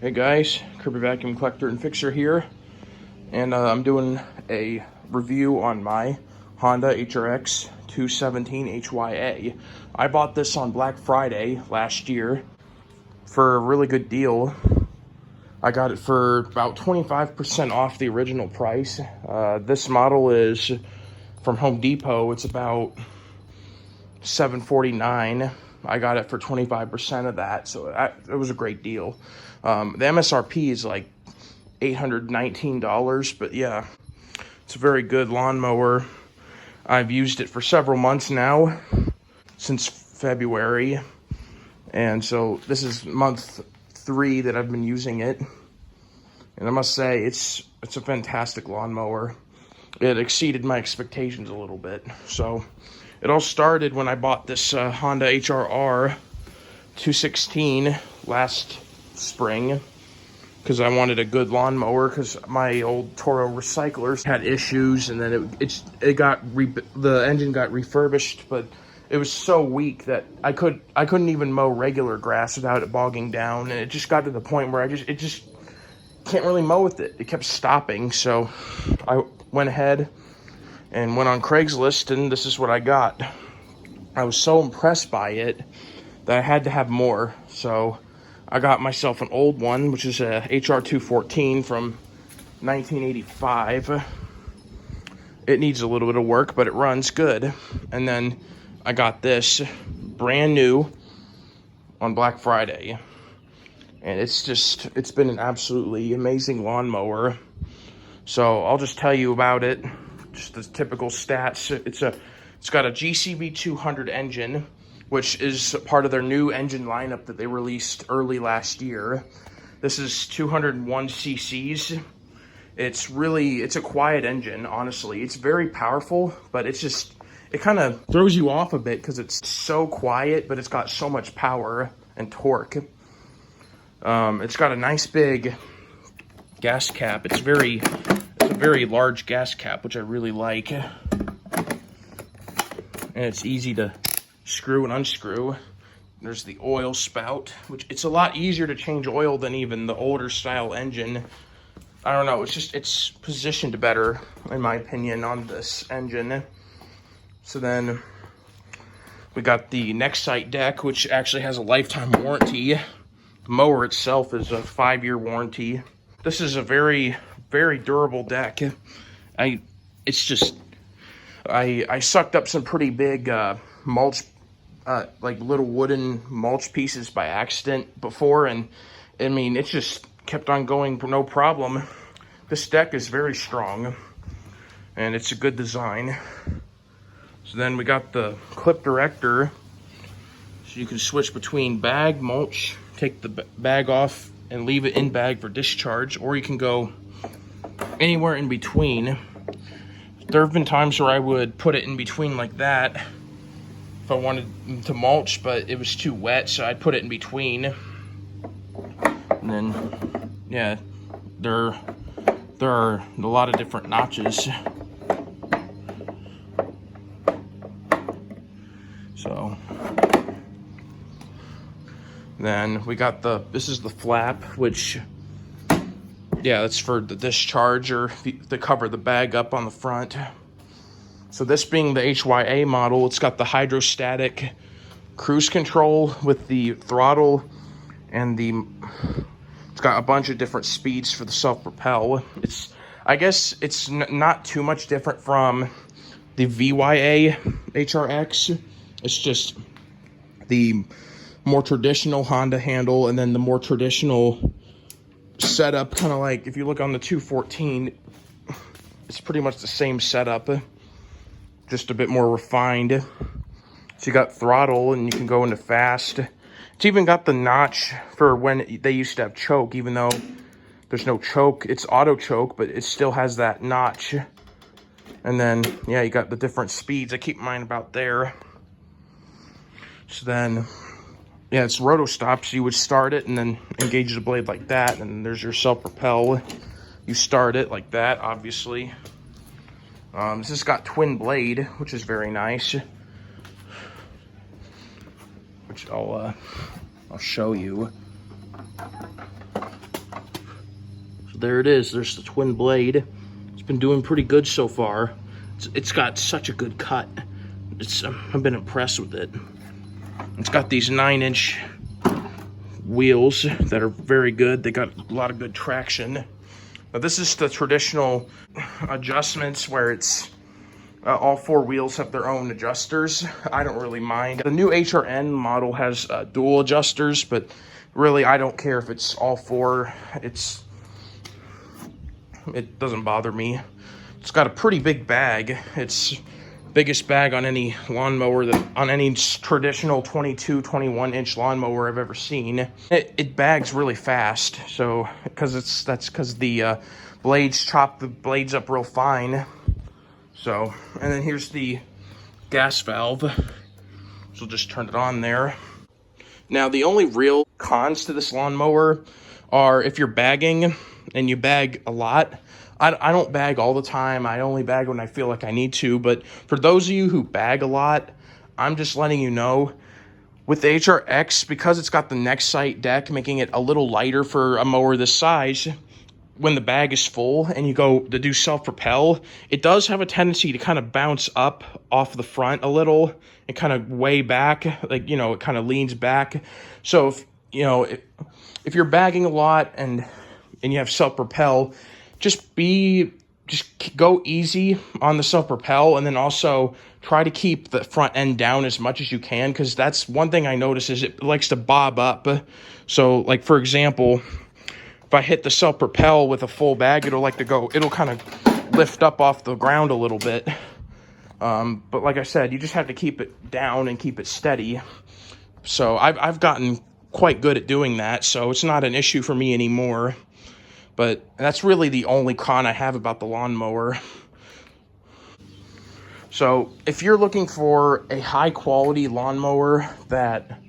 Hey guys, Kirby Vacuum Collector and Fixer here, and I'm doing a review on my Honda HRX217HYA. I bought this on Black Friday last year for a really good deal. I got it for about 25% off the original price. This model is from Home Depot. It's about $749. I got it for 25% of that, so it was a great deal. The MSRP is like $819, but yeah, it's a very good lawnmower. I've used it for several months now, since February, and so this is month 3 that I've been using it, and I must say it's a fantastic lawnmower. It exceeded my expectations a little bit. So it all started when I bought this Honda HRR216 last spring, because I wanted a good lawnmower, because my old Toro recyclers had issues, and then the engine got refurbished, but it was so weak that I couldn't even mow regular grass without it bogging down, and it just got to the point where it just can't really mow with it. It kept stopping, so I went ahead and went on Craigslist, and this is what I got. I was so impressed by it that I had to have more, so I got myself an old one, which is a HR214 from 1985. It needs a little bit of work, but it runs good. And then I got this brand new on Black Friday, and it's been an absolutely amazing lawnmower. So I'll just tell you about it, just the typical stats. It's got a GCV 200 engine, which is part of their new engine lineup that they released early last year. This is 201 cc's. It's a quiet engine, honestly. It's very powerful, but it kind of throws you off a bit because it's so quiet, but it's got so much power and torque. It's got a nice big gas cap. It's a very large gas cap, which I really like. And it's easy to screw and unscrew. There's the oil spout, which it's a lot easier to change oil than even the older style engine. I don't know, it's positioned better, in my opinion, on this engine. So then we got the Nexite deck, which actually has a lifetime warranty. The mower itself is a 5-year warranty. This is a very, very durable deck. I sucked up some pretty big mulch, like little wooden mulch pieces by accident before, and I mean, it just kept on going for no problem. This deck is very strong, and it's a good design. So then we got the clip director, so you can switch between bag, mulch, take the bag off and leave it in bag for discharge, or you can go anywhere in between. There have been times where I would put it in between like that if I wanted to mulch, but it was too wet, so I'd put it in between. And then, yeah, there are a lot of different notches. So then we got this is the flap, which, yeah, that's for the discharge or to cover the bag up on the front. So this being the HYA model, it's got the hydrostatic cruise control with the throttle, and it's got a bunch of different speeds for the self-propel. I guess it's not too much different from the VYA HRX. It's just the more traditional Honda handle, and then the more traditional setup, kind of like if you look on the 214, it's pretty much the same setup, just a bit more refined. So you got throttle, and you can go into fast. It's even got the notch for when they used to have choke, even though there's no choke. It's auto choke, but it still has that notch. And then, yeah, you got the different speeds. I keep mine about there. So then, yeah, it's roto stop, so you would start it and then engage the blade like that, and there's your self-propel. You start it like that, obviously. This has got twin blade, which is very nice. Which I'll show you. there it is. There's the twin blade. It's been doing pretty good so far. It's got such a good cut. I've been impressed with it. It's got these 9-inch wheels that are very good. They got a lot of good traction. Now this is the traditional adjustments where it's all 4 wheels have their own adjusters. I don't really mind. The new HRN model has dual adjusters, but really I don't care if it's all 4. It doesn't bother me. It's got a pretty big bag. It's biggest bag on any lawnmower, on any traditional 22, 21-inch lawnmower I've ever seen. It bags really fast, so that's because the blades chop the blades up real fine. So, and then here's the gas valve. So just turn it on there. Now the only real cons to this lawnmower are if you're bagging and you bag a lot. I don't bag all the time. I only bag when I feel like I need to. But for those of you who bag a lot, I'm just letting you know, with the HRX, because it's got the neck sight deck, making it a little lighter for a mower this size, when the bag is full and you go to do self-propel, it does have a tendency to kind of bounce up off the front a little and kind of way back, like, you know, it kind of leans back. So if, you know, if you're bagging a lot and you have self-propel, just go easy on the self-propel, and then also try to keep the front end down as much as you can, because that's one thing I notice is it likes to bob up. So like, for example, if I hit the self-propel with a full bag, it'll kind of lift up off the ground a little bit. But like I said, you just have to keep it down and keep it steady. So I've gotten quite good at doing that, so it's not an issue for me anymore. But that's really the only con I have about the lawnmower. So if you're looking for a high quality lawnmower that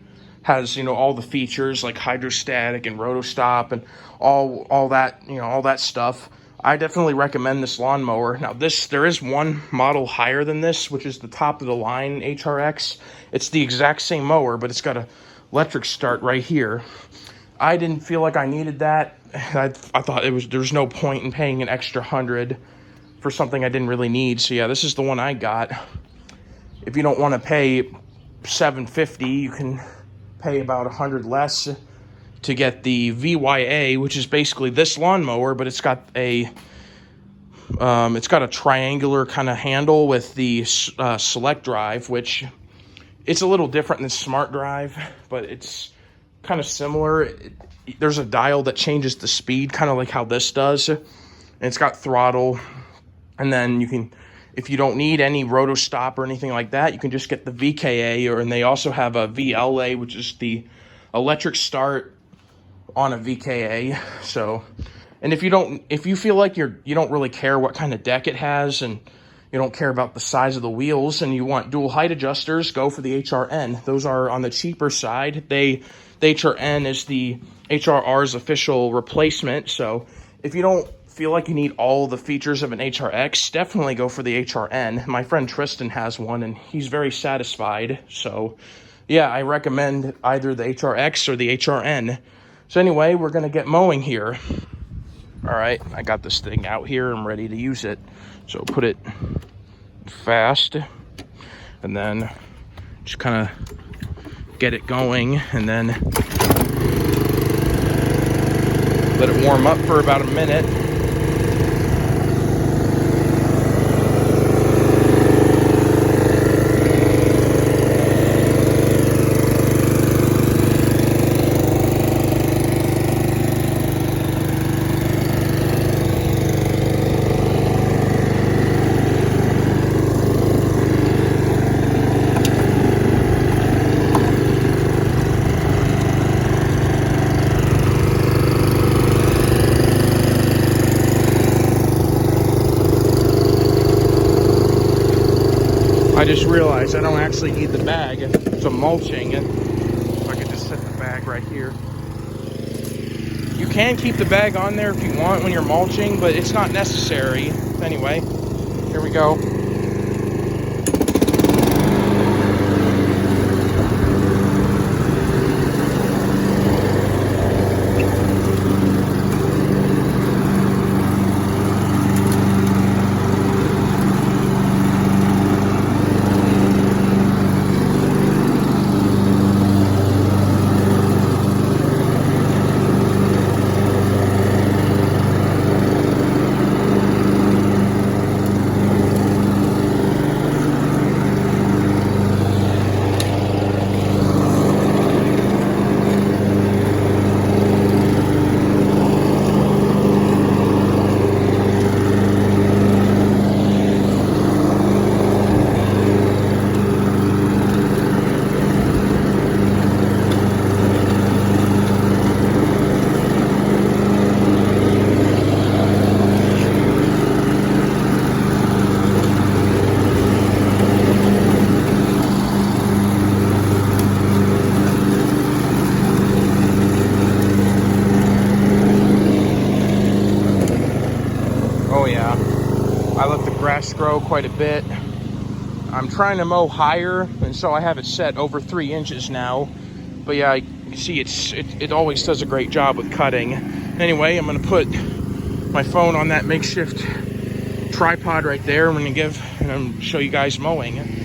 has, you know, all the features like hydrostatic and rotostop and all that, you know, all that stuff, I definitely recommend this lawnmower. Now there is one model higher than this, which is the top of the line HRX. It's the exact same mower, but it's got an electric start right here. I didn't feel like I needed that. I thought there's no point in paying an extra $100 for something I didn't really need. So yeah, this is the one I got. If you don't want to pay $750, you can pay about $100 less to get the VYA, which is basically this lawnmower, but it's got a triangular kind of handle with the select drive, which it's a little different than smart drive, but it's kind of similar. There's a dial that changes the speed, kind of like how this does, and it's got throttle. And then you can, if you don't need any roto stop or anything like that, you can just get the VKA, and they also have a VLA, which is the electric start on a VKA. So, and if you feel like you don't really care what kind of deck it has, and you don't care about the size of the wheels, and you want dual height adjusters, go for the HRN. Those are on the cheaper side. The HRN is the HRR's official replacement. So if you don't feel like you need all the features of an HRX, definitely go for the HRN. My friend Tristan has one, and he's very satisfied. So yeah, I recommend either the HRX or the HRN. So anyway, we're gonna get mowing here. All right, I got this thing out here. I'm ready to use it. So put it fast, and then just kind of get it going, and then let it warm up for about a minute. I just realized I don't actually need the bag to mulching. So I could just set the bag right here. You can keep the bag on there if you want when you're mulching, but it's not necessary. Anyway, here we go. I let the grass grow quite a bit. I'm trying to mow higher, and so I have it set over 3 inches now. But yeah, you can see it always does a great job with cutting. Anyway, I'm gonna put my phone on that makeshift tripod right there. I'm gonna show you guys mowing.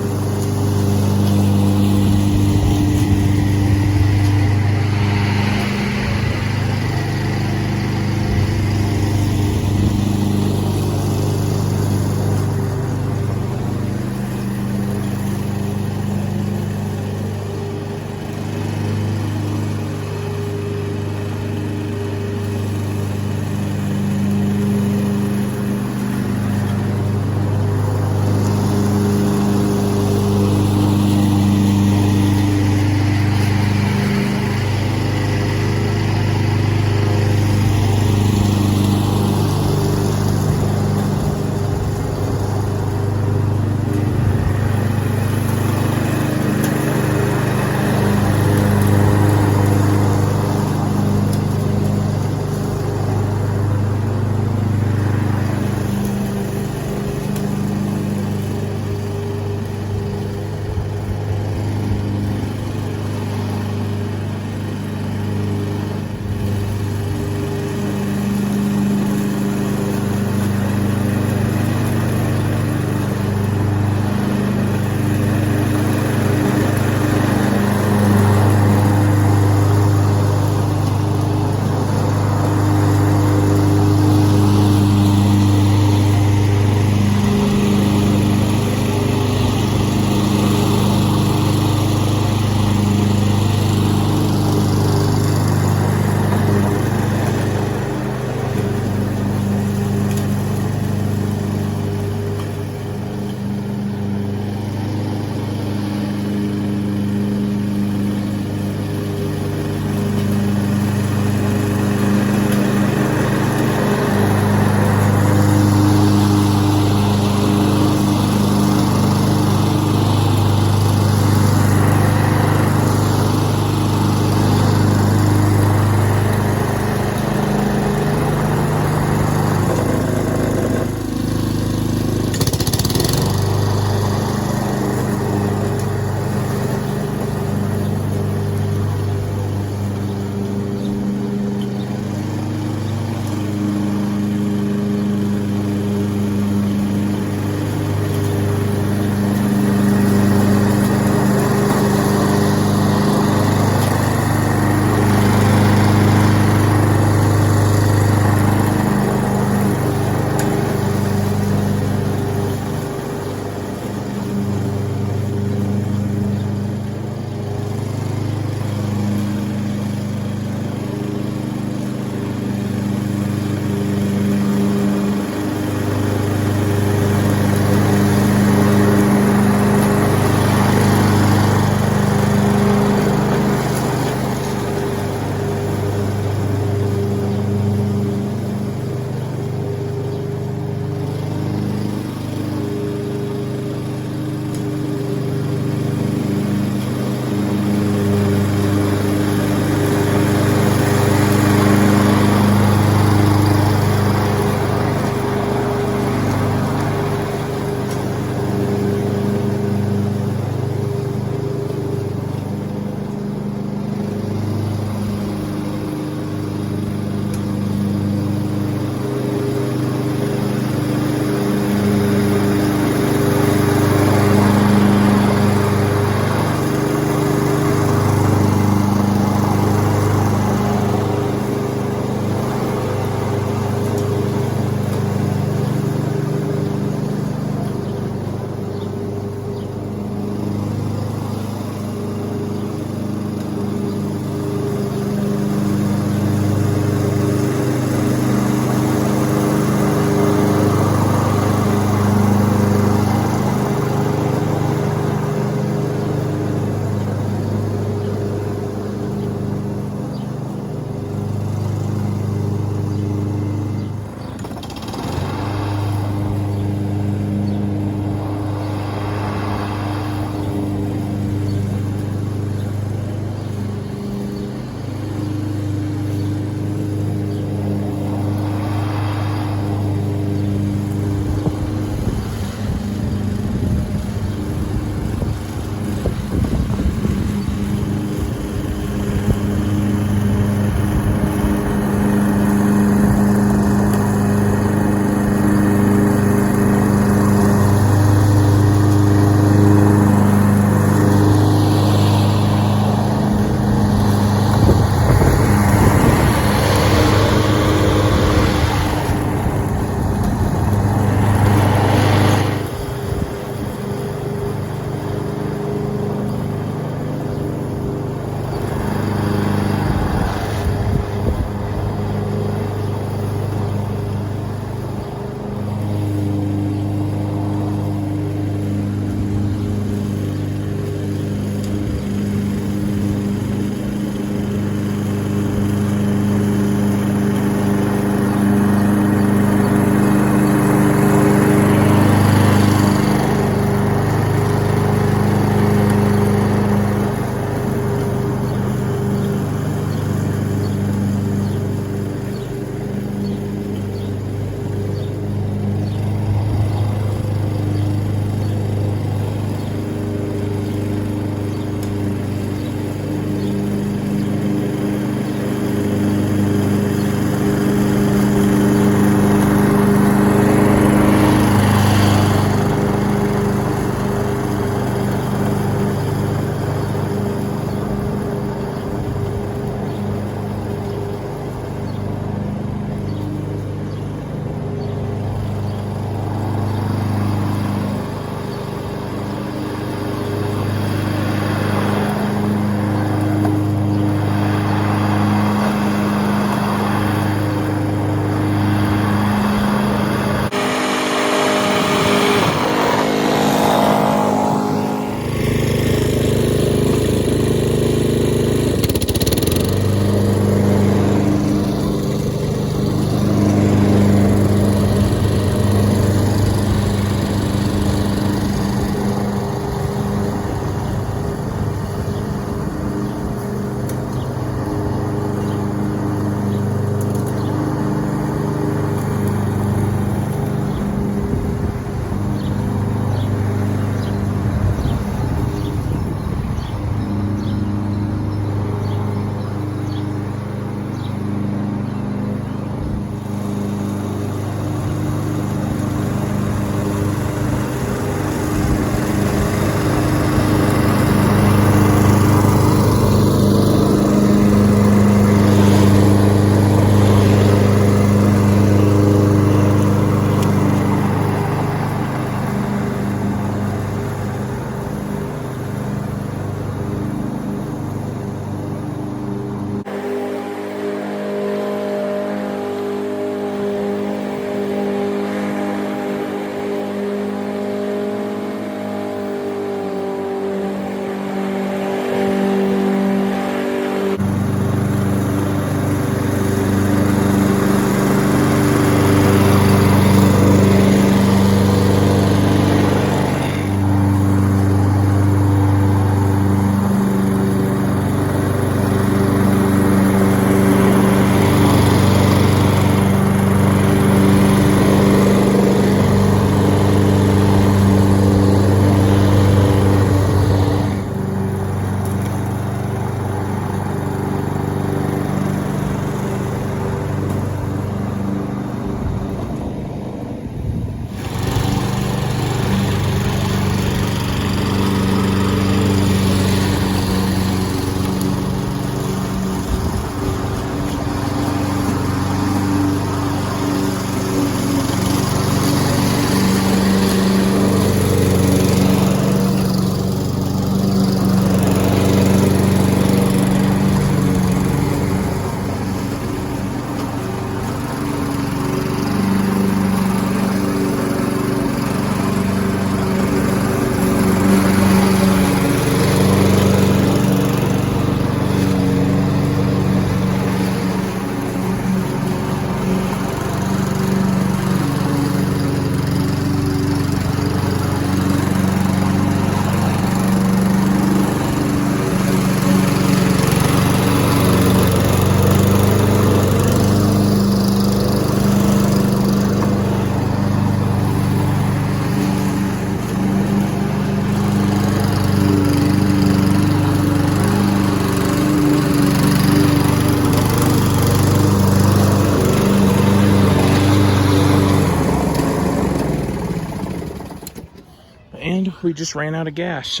we just ran out of gas.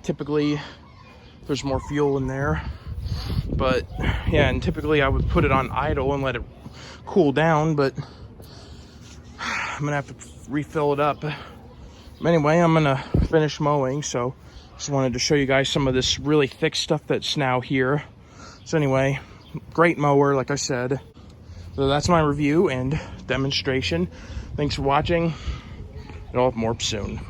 Typically there's more fuel in there, but yeah, and typically I would put it on idle and let it cool down, but I'm gonna have to refill it up. Anyway, I'm gonna finish mowing, so just wanted to show you guys some of this really thick stuff that's now here. So anyway, great mower, like I said. So that's my review and demonstration. Thanks for watching, and I'll have more soon.